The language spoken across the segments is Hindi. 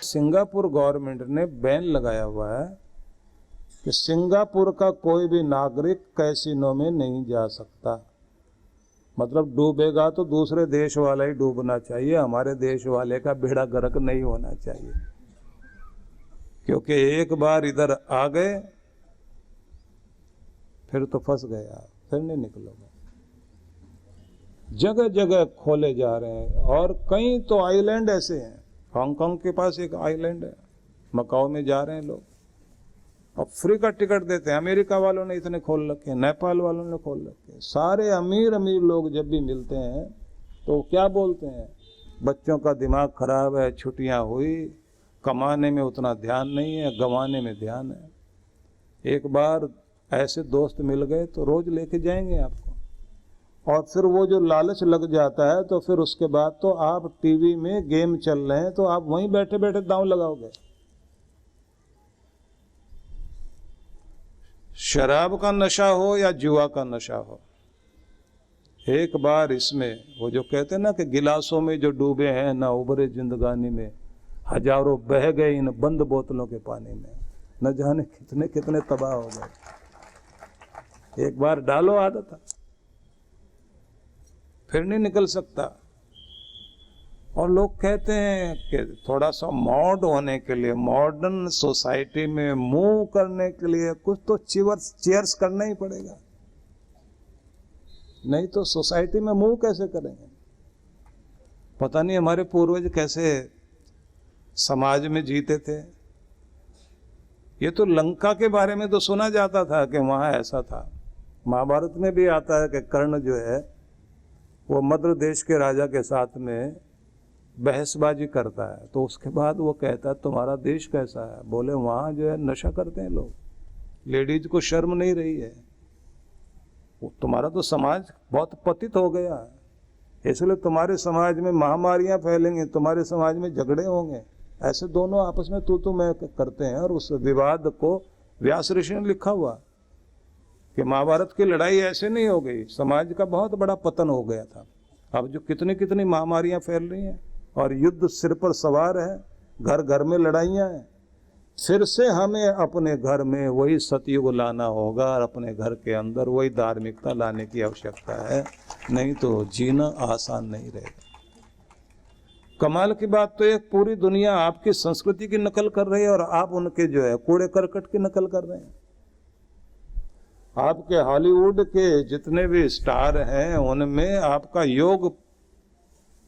सिंगापुर गवर्नमेंट ने बैन लगाया हुआ है कि सिंगापुर का कोई भी नागरिक कैसीनो में नहीं जा सकता। मतलब डूबेगा तो दूसरे देश वाला ही डूबना चाहिए, हमारे देश वाले का बेड़ा गर्क नहीं होना चाहिए, क्योंकि एक बार इधर आ गए फिर तो फंस गया, फिर नहीं निकलोगे। जगह जगह खोले जा रहे हैं और कई तो आइलैंड ऐसे हैं। हांगकांग के पास एक आइलैंड है, मकाओ में जा रहे हैं लोग और फ्री का टिकट देते हैं। अमेरिका वालों ने इतने खोल रखे हैं, नेपाल वालों ने खोल रखे हैं। सारे अमीर अमीर लोग जब भी मिलते हैं तो क्या बोलते हैं, बच्चों का दिमाग खराब है, छुट्टियां हुई, कमाने में उतना ध्यान नहीं है, गंवाने में ध्यान है। एक बार ऐसे दोस्त मिल गए तो रोज लेके जाएंगे आपको, और फिर वो जो लालच लग जाता है तो फिर उसके बाद तो आप टीवी में गेम चल रहे हैं तो आप वहीं बैठे बैठे दांव लगाओगे। शराब का नशा हो या जुआ का नशा हो, एक बार इसमें वो जो कहते हैं ना कि गिलासों में जो डूबे हैं ना उभरे जिंदगानी में, हजारों बह गए इन बंद बोतलों के पानी में, न जाने कितने कितने तबाह हो गए। एक बार डालो आदत फिर नहीं निकल सकता। और लोग कहते हैं कि थोड़ा सा मॉड होने के लिए, मॉडर्न सोसाइटी में मूव करने के लिए कुछ तो चीयर्स करना ही पड़ेगा, नहीं तो सोसाइटी में मूव कैसे करेंगे। पता नहीं हमारे पूर्वज कैसे समाज में जीते थे। ये तो लंका के बारे में तो सुना जाता था कि वहां ऐसा था। महाभारत में भी आता है कि कर्ण जो है वो मद्र देश के राजा के साथ में बहसबाजी करता है, तो उसके बाद वो कहता है तुम्हारा देश कैसा है, बोले वहाँ जो है नशा करते हैं लोग, लेडीज को शर्म नहीं रही है, तुम्हारा तो समाज बहुत पतित हो गया है, इसलिए तुम्हारे समाज में महामारियां फैलेंगी, तुम्हारे समाज में झगड़े होंगे। ऐसे दोनों आपस में तू मैं करते हैं। और उस विवाद को व्यास ऋषि ने लिखा हुआ कि महाभारत की लड़ाई ऐसे नहीं हो गई, समाज का बहुत बड़ा पतन हो गया था। अब जो कितनी कितनी महामारियां फैल रही हैं और युद्ध सिर पर सवार है, घर घर में लड़ाइयां हैं, फिर से हमें अपने घर में वही सतयुग लाना होगा और अपने घर के अंदर वही धार्मिकता लाने की आवश्यकता है, नहीं तो जीना आसान नहीं रहेगा। कमाल की बात तो एक पूरी दुनिया आपकी संस्कृति की नकल कर रही है और आप उनके जो है कूड़े करकट की नकल कर रहे हैं। आपके हॉलीवुड के जितने भी स्टार हैं उनमें आपका योग,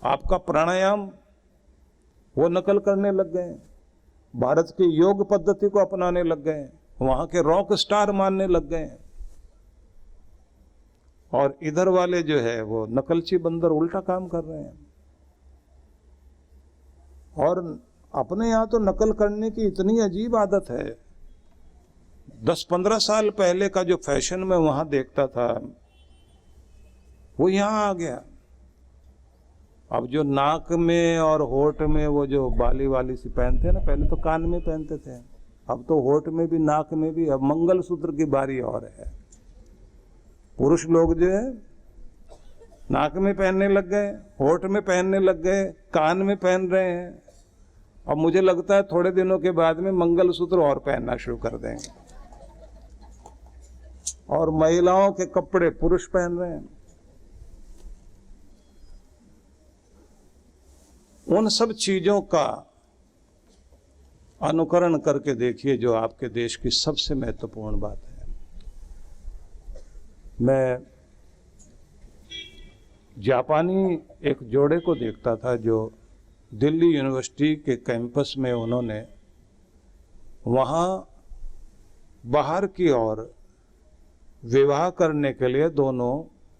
आपका प्राणायाम वो नकल करने लग गए हैं, भारत की योग पद्धति को अपनाने लग गए हैं, वहां के रॉक स्टार मानने लग गए हैं। और इधर वाले जो है वो नकलची बंदर उल्टा काम कर रहे हैं। और अपने यहाँ तो नकल करने की इतनी अजीब आदत है। 10-15 साल पहले का जो फैशन मैं वहां देखता था वो यहाँ आ गया। अब जो नाक में और होठ में वो जो बाली वाली सी पहनते हैं ना, पहले तो कान में पहनते थे, अब तो होठ में भी नाक में भी। अब मंगलसूत्र की बारी और है। पुरुष लोग जो है नाक में पहनने लग गए, होठ में पहनने लग गए, कान में पहन रहे हैं, और मुझे लगता है थोड़े दिनों के बाद में मंगलसूत्र और पहनना शुरू कर देंगे। और महिलाओं के कपड़े पुरुष पहन रहे हैं। उन सब चीजों का अनुकरण करके देखिए जो आपके देश की सबसे महत्वपूर्ण बात है। मैं जापानी एक जोड़े को देखता था जो दिल्ली यूनिवर्सिटी के कैंपस में उन्होंने वहाँ बाहर की ओर विवाह करने के लिए दोनों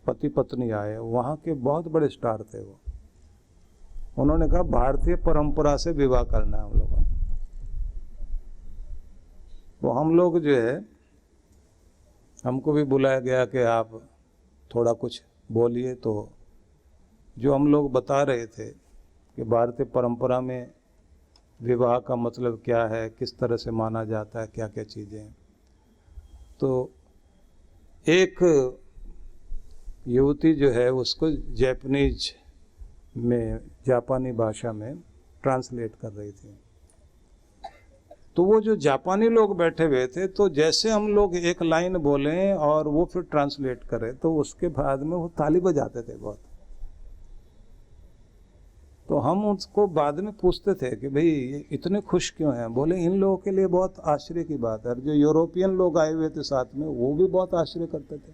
पति पत्नी आए। वहाँ के बहुत बड़े स्टार थे वो। उन्होंने कहा भारतीय परंपरा से विवाह करना है हम लोगों ने। तो हम लोग जो है, हमको भी बुलाया गया कि आप थोड़ा कुछ बोलिए। तो जो हम लोग बता रहे थे कि भारतीय परंपरा में विवाह का मतलब क्या है, किस तरह से माना जाता है, क्या क्या चीज़ें हैं, तो एक युवती जो है उसको जापानी भाषा में ट्रांसलेट कर रही थी। तो वो जो जापानी लोग बैठे हुए थे, तो जैसे हम लोग एक लाइन बोलें और वो फिर ट्रांसलेट करें, तो उसके बाद में वो ताली बजाते थे बहुत। तो हम उसको बाद में पूछते थे कि भाई ये इतने खुश क्यों हैं? बोले इन लोगों के लिए बहुत आश्चर्य की बात है। और जो यूरोपियन लोग आए हुए थे साथ में, वो भी बहुत आश्चर्य करते थे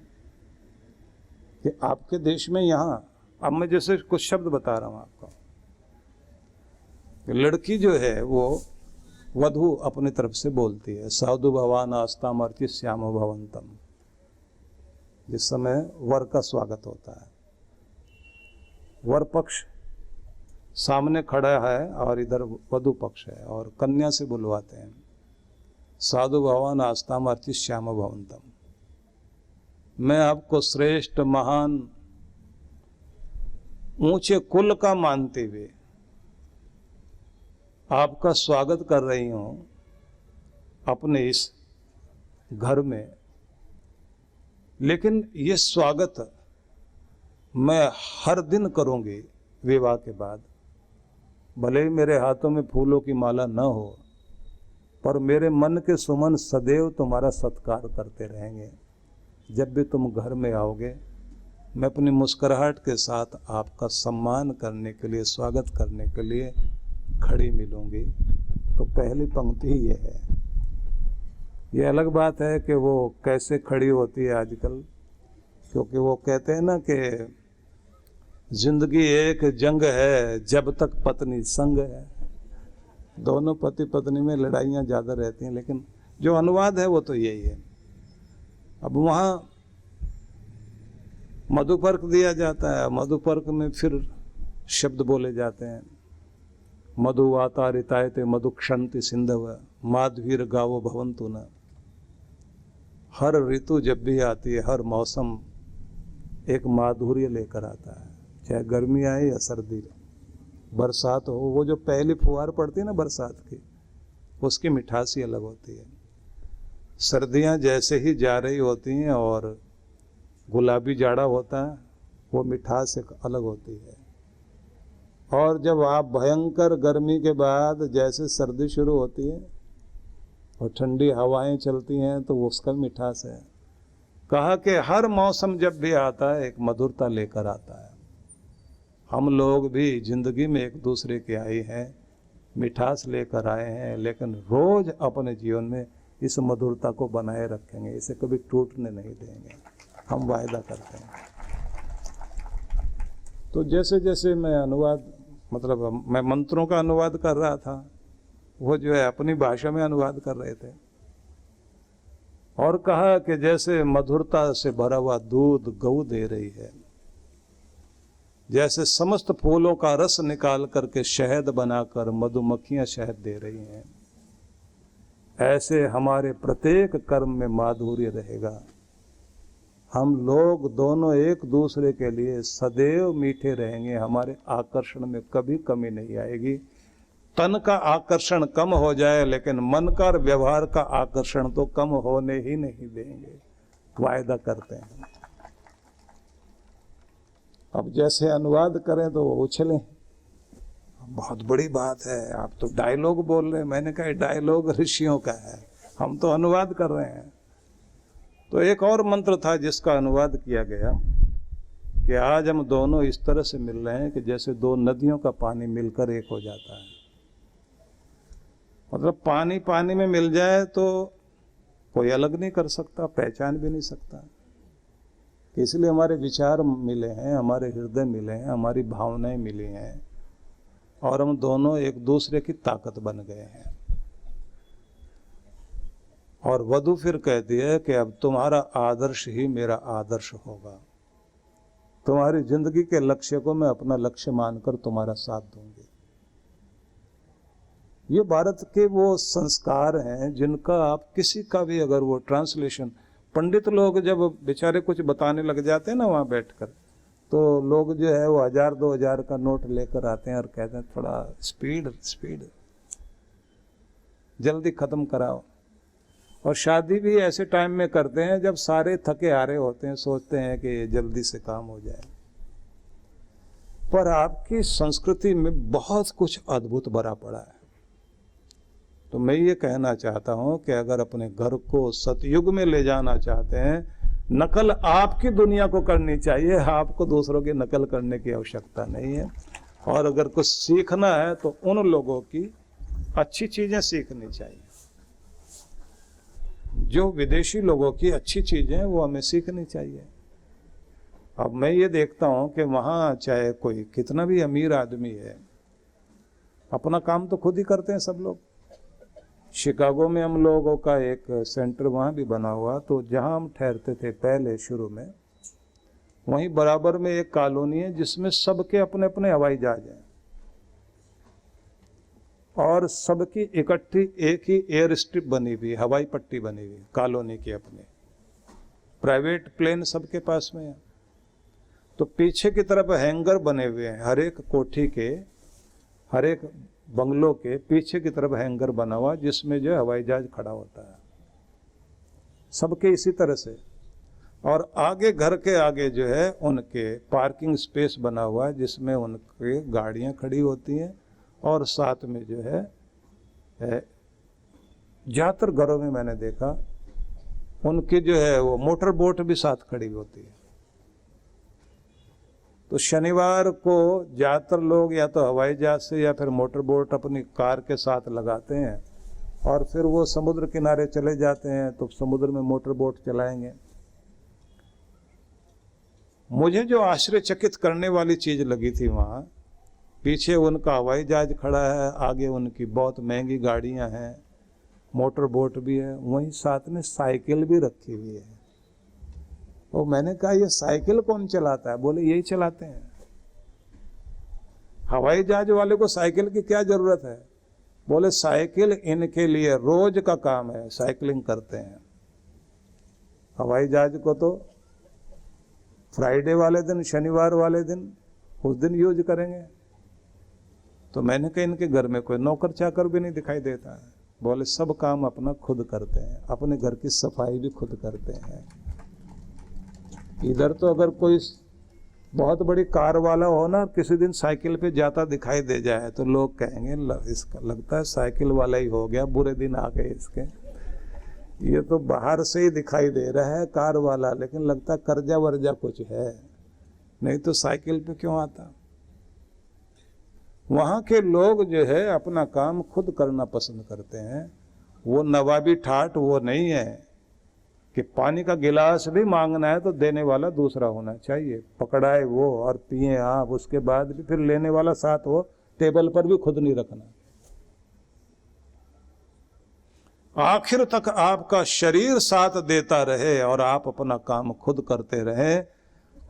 कि आपके देश में यहाँ, अब मैं जैसे कुछ शब्द बता रहा हूँ आपको, लड़की जो है वो वधू अपनी तरफ से बोलती है, साधु भवान आस्ताम अर्चित श्याम भवंतम, जिस समय वर का स्वागत होता है। वर पक्ष सामने खड़ा है और इधर वधु पक्ष है, और कन्या से बुलवाते हैं, साधु भवान आस्ताम अर्चित श्याम भवंतम, मैं आपको श्रेष्ठ महान ऊंचे कुल का मानते हुए आपका स्वागत कर रही हूं अपने इस घर में। लेकिन ये स्वागत मैं हर दिन करूंगी विवाह के बाद। भले ही मेरे हाथों में फूलों की माला न हो, पर मेरे मन के सुमन सदैव तुम्हारा सत्कार करते रहेंगे। जब भी तुम घर में आओगे, मैं अपनी मुस्कुराहट के साथ आपका सम्मान करने के लिए, स्वागत करने के लिए खड़ी मिलूंगी। तो पहली पंक्ति ही ये है। ये अलग बात है कि वो कैसे खड़ी होती है आजकल, क्योंकि वो कहते हैं ना कि जिंदगी एक जंग है जब तक पत्नी संग है। दोनों पति पत्नी में लड़ाइयाँ ज़्यादा रहती हैं, लेकिन जो अनुवाद है वो तो यही है। अब वहाँ मधुपर्क दिया जाता है, मधुपर्क में फिर शब्द बोले जाते हैं, मधु वातारितायते मधु क्षंति सिंधव माधवीर गावो भवंतु न। हर ऋतु जब भी आती है, हर मौसम एक माधुर्य लेकर आता है, चाहे गर्मी आए या सर्दी, बरसात हो। वो जो पहली फुहार पड़ती है ना बरसात की, उसकी मिठास ही अलग होती है। सर्दियाँ जैसे ही जा रही होती हैं और गुलाबी जाड़ा होता है, वो मिठास एक अलग होती है। और जब आप भयंकर गर्मी के बाद जैसे सर्दी शुरू होती है और ठंडी हवाएं चलती हैं, तो उसका मिठास है। कहा कि हर मौसम जब भी आता है एक मधुरता लेकर आता है। हम लोग भी जिंदगी में एक दूसरे के आए हैं, मिठास लेकर आए हैं, लेकिन रोज अपने जीवन में इस मधुरता को बनाए रखेंगे, इसे कभी टूटने नहीं देंगे, हम वायदा करते हैं। तो जैसे जैसे मैं अनुवाद, मतलब मैं मंत्रों का अनुवाद कर रहा था, वो जो है अपनी भाषा में अनुवाद कर रहे थे, और कहा कि जैसे मधुरता से भरा हुआ दूध गऊ दे रही है, जैसे समस्त फूलों का रस निकाल करके शहद बनाकर मधुमक्खियां शहद दे रही हैं, ऐसे हमारे प्रत्येक कर्म में माधुर्य रहेगा। हम लोग दोनों एक दूसरे के लिए सदैव मीठे रहेंगे, हमारे आकर्षण में कभी कमी नहीं आएगी। तन का आकर्षण कम हो जाए, लेकिन मन का और व्यवहार का आकर्षण तो कम होने ही नहीं देंगे, वायदा करते हैं। अब जैसे अनुवाद करें तो उछलें, बहुत बड़ी बात है, आप तो डायलॉग बोल रहे हैं। मैंने कहा डायलॉग ऋषियों का है, हम तो अनुवाद कर रहे हैं। तो एक और मंत्र था जिसका अनुवाद किया गया कि आज हम दोनों इस तरह से मिल रहे हैं कि जैसे दो नदियों का पानी मिलकर एक हो जाता है। मतलब पानी पानी में मिल जाए तो कोई अलग नहीं कर सकता, पहचान भी नहीं सकता। इसलिए हमारे विचार मिले हैं, हमारे हृदय मिले हैं, हमारी भावनाएं मिली हैं, और हम दोनों एक दूसरे की ताकत बन गए हैं। और वधू फिर कहती है कि अब तुम्हारा आदर्श ही मेरा आदर्श होगा, तुम्हारी जिंदगी के लक्ष्य को मैं अपना लक्ष्य मानकर तुम्हारा साथ दूंगी। ये भारत के वो संस्कार हैं जिनका आप किसी का भी अगर वो ट्रांसलेशन, पंडित लोग जब बेचारे कुछ बताने लग जाते हैं ना वहाँ बैठकर, तो लोग जो है वो 1000-2000 का नोट लेकर आते हैं और कहते हैं थोड़ा स्पीड जल्दी खत्म कराओ। और शादी भी ऐसे टाइम में करते हैं जब सारे थके हारे होते हैं, सोचते हैं कि जल्दी से काम हो जाए। पर आपकी संस्कृति में बहुत कुछ अद्भुत भरा पड़ा है। तो मैं ये कहना चाहता हूँ कि अगर अपने घर को सतयुग में ले जाना चाहते हैं, नकल आपकी दुनिया को करनी चाहिए, आपको दूसरों की नकल करने की आवश्यकता नहीं है। और अगर कुछ सीखना है तो उन लोगों की अच्छी चीजें सीखनी चाहिए। जो विदेशी लोगों की अच्छी चीजें वो हमें सीखनी चाहिए। अब मैं ये देखता हूं कि वहां चाहे कोई कितना भी अमीर आदमी है, अपना काम तो खुद ही करते हैं सब लोग। शिकागो में हम लोगों का एक सेंटर वहां भी बना हुआ, तो जहां हम ठहरते थे पहले शुरू में, वहीं बराबर में एक कॉलोनी है जिसमें सबके अपने अपने हवाई जहाज हैं और सबकी इकट्ठी एक ही एयर स्ट्रिप बनी हुई, हवाई पट्टी बनी हुई कॉलोनी की अपनी। प्राइवेट प्लेन सबके पास में है। तो पीछे की तरफ हैंगर बने हुए हैं, हर एक कोठी के, हर एक बंगलों के पीछे की तरफ हैंगर बना हुआ जिसमें जो हवाई जहाज खड़ा होता है, सबके इसी तरह से। और आगे घर के आगे जो है उनके पार्किंग स्पेस बना हुआ है जिसमें उनकी गाड़ियां खड़ी होती हैं, और साथ में जो है ज्यादातर घरों में मैंने देखा उनकी जो है वो मोटर बोट भी साथ खड़ी होती है। तो शनिवार को ज्यादातर लोग या तो हवाई जहाज से या फिर मोटर बोट अपनी कार के साथ लगाते हैं और फिर वो समुद्र किनारे चले जाते हैं, तो समुद्र में मोटर बोट चलाएंगे। मुझे जो आश्चर्यचकित करने वाली चीज लगी थी, वहां पीछे उनका हवाई जहाज खड़ा है, आगे उनकी बहुत महंगी गाड़ियां हैं, मोटर बोट भी है, वहीं साथ में साइकिल भी रखी हुई है। तो मैंने कहा ये साइकिल कौन चलाता है? बोले यही चलाते हैं। हवाई जहाज वाले को साइकिल की क्या जरूरत है? बोले साइकिल इनके लिए रोज का काम है, साइकिलिंग करते हैं। हवाई जहाज को तो फ्राइडे वाले दिन, शनिवार वाले दिन, उस दिन यूज करेंगे। तो मैंने कहा इनके घर में कोई नौकर चाकर भी नहीं दिखाई देता है। बोले सब काम अपना खुद करते हैं, अपने घर की सफाई भी खुद करते हैं। इधर तो अगर कोई बहुत बड़ी कार वाला हो ना, किसी दिन साइकिल पे जाता दिखाई दे जाए तो लोग कहेंगे इसका लगता है साइकिल वाला ही हो गया, बुरे दिन आ गए इसके। ये तो बाहर से ही दिखाई दे रहा है कार वाला, लेकिन लगता है कर्जा वर्जा कुछ है, नहीं तो साइकिल पे क्यों आता। वहां के लोग जो है अपना काम खुद करना पसंद करते हैं। वो नवाबी ठाट वो नहीं है कि पानी का गिलास भी मांगना है तो देने वाला दूसरा होना चाहिए, पकड़ाए वो और पिए आप, उसके बाद भी फिर लेने वाला साथ हो, टेबल पर भी खुद नहीं रखना। आखिर तक आपका शरीर साथ देता रहे और आप अपना काम खुद करते रहे,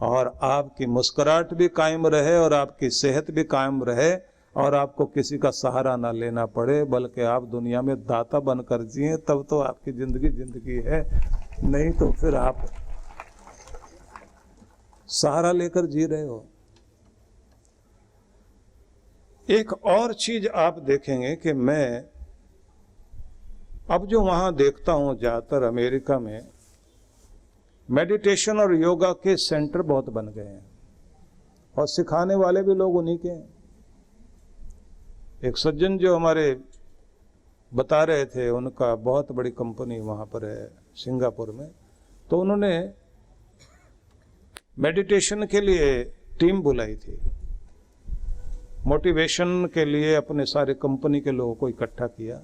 और आपकी मुस्कुराहट भी कायम रहे और आपकी सेहत भी कायम रहे, और आपको किसी का सहारा ना लेना पड़े, बल्कि आप दुनिया में दाता बनकर जिए, तब तो आपकी जिंदगी जिंदगी है। नहीं तो फिर आप सहारा लेकर जी रहे हो। एक और चीज आप देखेंगे कि मैं अब जो वहां देखता हूं, ज्यादातर अमेरिका में मेडिटेशन और योगा के सेंटर बहुत बन गए हैं और सिखाने वाले भी लोग उन्हीं के हैं। एक सज्जन जो हमारे बता रहे थे, उनका बहुत बड़ी कंपनी वहां पर है सिंगापुर में, तो उन्होंने मेडिटेशन के लिए टीम बुलाई थी, मोटिवेशन के लिए अपने सारे कंपनी के लोगों को इकट्ठा किया।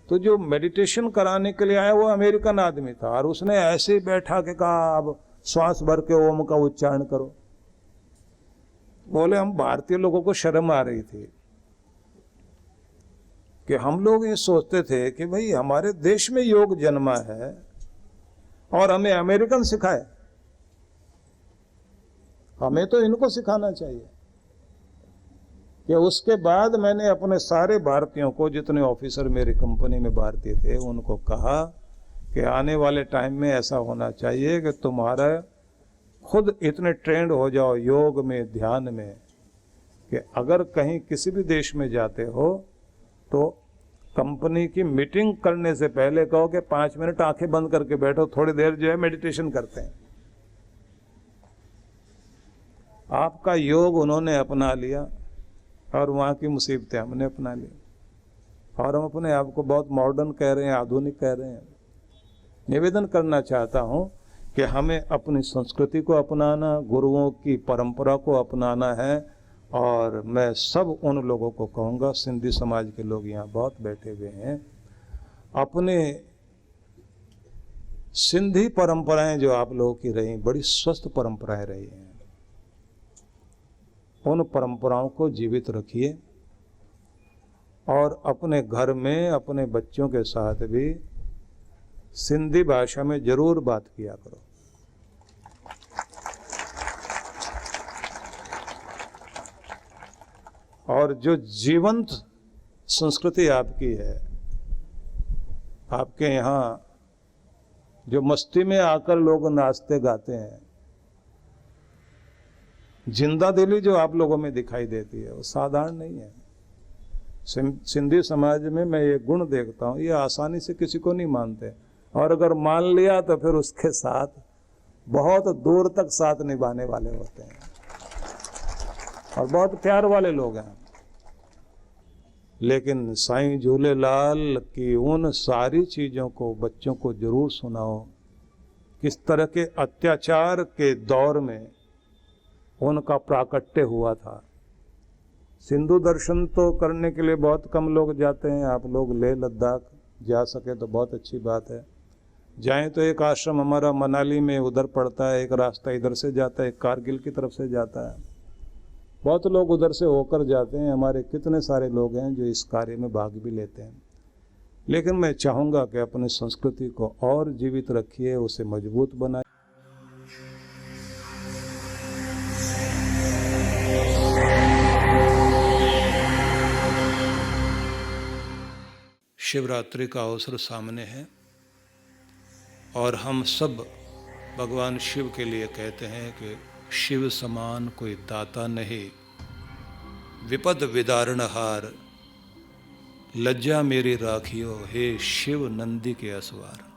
तो जो मेडिटेशन कराने के लिए आया वो अमेरिकन आदमी था, और उसने ऐसे ही बैठा के कहा अब श्वास भर के ओम का उच्चारण करो। बोले हम भारतीय लोगों को शर्म आ रही थी कि हम लोग ये सोचते थे कि भाई हमारे देश में योग जन्मा है और हमें अमेरिकन सिखाए, हमें तो इनको सिखाना चाहिए। कि उसके बाद मैंने अपने सारे भारतीयों को, जितने ऑफिसर मेरी कंपनी में भारतीय थे, उनको कहा कि आने वाले टाइम में ऐसा होना चाहिए कि तुम्हारा खुद इतने ट्रेंड हो जाओ योग में, ध्यान में, कि अगर कहीं किसी भी देश में जाते हो तो कंपनी की मीटिंग करने से पहले कहो कि 5 मिनट आंखें बंद करके बैठो, थोड़ी देर जो है मेडिटेशन करते हैं। आपका योग उन्होंने अपना लिया और वहां की मुसीबतें हमने अपना ली। और हम अपने आप को बहुत मॉडर्न कह रहे हैं, आधुनिक कह रहे हैं। निवेदन करना चाहता हूं कि हमें अपनी संस्कृति को अपनाना, गुरुओं की परंपरा को अपनाना है। और मैं सब उन लोगों को कहूँगा, सिंधी समाज के लोग यहाँ बहुत बैठे हुए हैं, अपने सिंधी परंपराएं जो आप लोगों की रही, बड़ी स्वस्थ परंपराएं रही हैं, उन परंपराओं को जीवित रखिए और अपने घर में अपने बच्चों के साथ भी सिंधी भाषा में जरूर बात किया करो। और जो जीवंत संस्कृति आपकी है, आपके यहाँ जो मस्ती में आकर लोग नाचते गाते हैं, जिंदा दिली जो आप लोगों में दिखाई देती है, वो साधारण नहीं है। सिंधी समाज में मैं ये गुण देखता हूँ, ये आसानी से किसी को नहीं मानते, और अगर मान लिया तो फिर उसके साथ बहुत दूर तक साथ निभाने वाले होते हैं और बहुत प्यार वाले लोग हैं। लेकिन साईं झूलेलाल की उन सारी चीज़ों को बच्चों को जरूर सुनाओ। किस तरह के अत्याचार के दौर में उनका प्राकट्य हुआ था। सिंधु दर्शन तो करने के लिए बहुत कम लोग जाते हैं। आप लोग लेह लद्दाख जा सके तो बहुत अच्छी बात है। जाएं तो एक आश्रम हमारा मनाली में उधर पड़ता है, एक रास्ता इधर से जाता है, एक कारगिल की तरफ से जाता है। बहुत लोग उधर से होकर जाते हैं। हमारे कितने सारे लोग हैं जो इस कार्य में भाग भी लेते हैं। लेकिन मैं चाहूँगा कि अपनी संस्कृति को और जीवित रखिए, उसे मजबूत बनाइए। शिवरात्रि का अवसर सामने है और हम सब भगवान शिव के लिए कहते हैं कि शिव समान कोई दाता नहीं, विपद विदारणहार, लज्जा मेरी राखियो, हे शिव नंदी के असवार।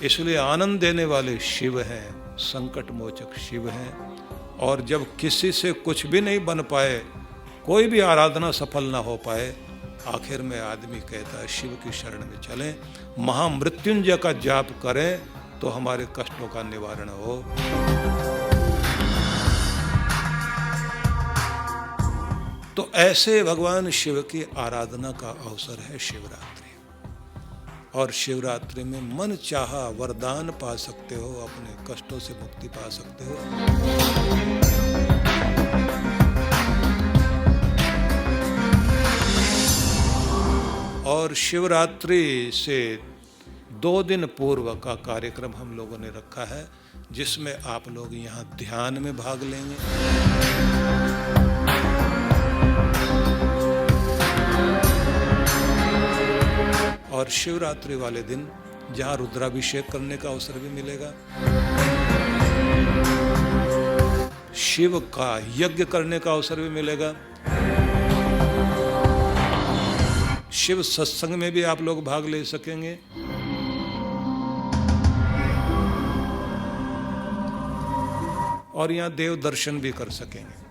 इसलिए आनंद देने वाले शिव हैं, संकट मोचक शिव हैं। और जब किसी से कुछ भी नहीं बन पाए, कोई भी आराधना सफल ना हो पाए, आखिर में आदमी कहता है शिव की शरण में चलें, महामृत्युंजय का जाप करें तो हमारे कष्टों का निवारण हो। तो ऐसे भगवान शिव की आराधना का अवसर है शिवरात्रि। और शिवरात्रि में मन चाहा वरदान पा सकते हो, अपने कष्टों से मुक्ति पा सकते हो। और शिवरात्रि से 2 दिन पूर्व का कार्यक्रम हम लोगों ने रखा है, जिसमें आप लोग यहाँ ध्यान में भाग लेंगे। और शिवरात्रि वाले दिन जहाँ रुद्राभिषेक करने का अवसर भी मिलेगा, शिव का यज्ञ करने का अवसर भी मिलेगा, शिव सत्संग में भी आप लोग भाग ले सकेंगे। और यहाँ देव दर्शन भी कर सकेंगे।